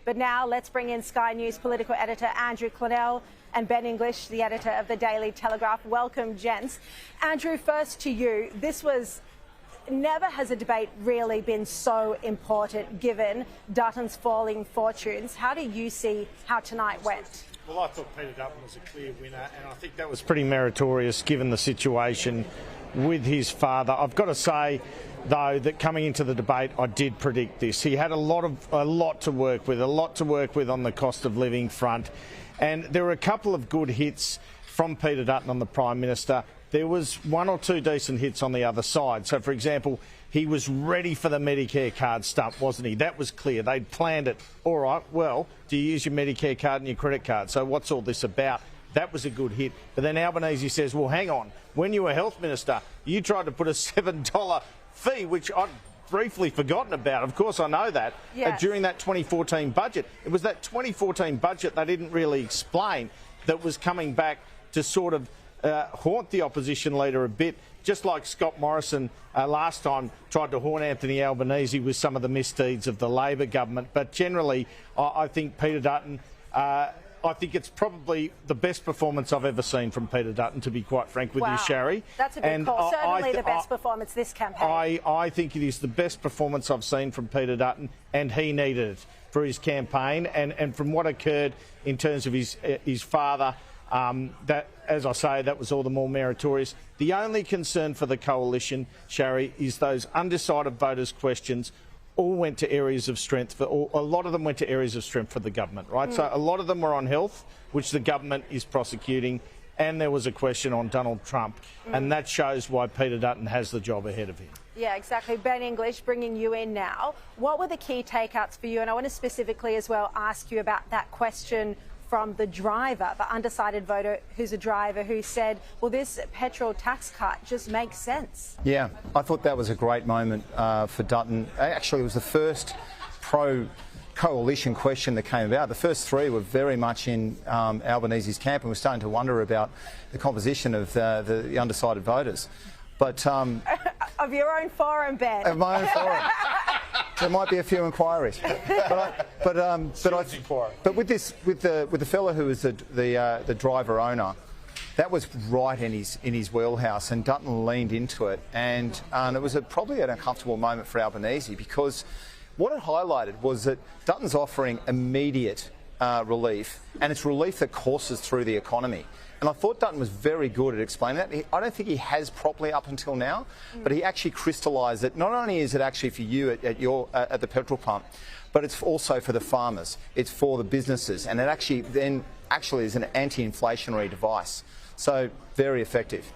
But now let's bring in Sky News political editor Andrew Clennell and Ben English, the editor of the Daily Telegraph. Welcome, gents. Andrew, first to you. Never has a debate really been so important given Dutton's falling fortunes. How do you see how tonight went? Well, I thought Peter Dutton was a clear winner, and I think that was pretty meritorious given the situation with his father. I've got to say, though, that coming into the debate, I did predict this. He had a lot to work with on the cost of living front, and there were a couple of good hits from Peter Dutton on the Prime Minister. There was one or two decent hits on the other side. So, for example, he was ready for the Medicare card stump, wasn't he? That was clear. They'd planned it. All right, well, do you use your Medicare card and your credit card? So what's all this about? That was a good hit. But then Albanese says, well, hang on. When you were health minister, you tried to put a $7 fee, which I'd briefly forgotten about. Of course, I know that. Yes. During that 2014 budget. It was that 2014 budget they didn't really explain that was coming back to sort of haunt the opposition leader a bit, just like Scott Morrison last time tried to haunt Anthony Albanese with some of the misdeeds of the Labor government. But generally, I think Peter Dutton, I think it's probably the best performance I've ever seen from Peter Dutton, to be quite frank with you, Sharri. That's a big call. Certainly the best performance this campaign. I think it is the best performance I've seen from Peter Dutton, and he needed it for his campaign. And from what occurred in terms of his father, that, as I say, that was all the more meritorious. The only concern for the coalition, Sharri, is those undecided voters' questions all went to areas of strength. A lot of them went to areas of strength for the government, right? So a lot of them were on health, which the government is prosecuting, and there was a question on Donald Trump, and that shows why Peter Dutton has the job ahead of him. Yeah, exactly. Ben English, bringing you in now. What were the key takeouts for you? And I want to specifically as well ask you about that question from the driver, the undecided voter who's a driver, who said, well, this petrol tax cut just makes sense. Yeah, I thought that was a great moment for Dutton. Actually, it was the first pro-coalition question that came about. The first three were very much in Albanese's camp, and we're starting to wonder about the composition of the undecided voters. But of your own forum, Ben. Of my own forum. There might be a few inquiries, but with the fellow who was the driver owner, that was right in his wheelhouse, and Dutton leaned into it, and it was probably an uncomfortable moment for Albanese, because what it highlighted was that Dutton's offering immediate relief, and it's relief that courses through the economy. And I thought Dutton was very good at explaining that. I don't think he has properly up until now, but he actually crystallised that not only is it actually for you at the petrol pump, but it's also for the farmers, it's for the businesses, and it actually is an anti-inflationary device. So very effective.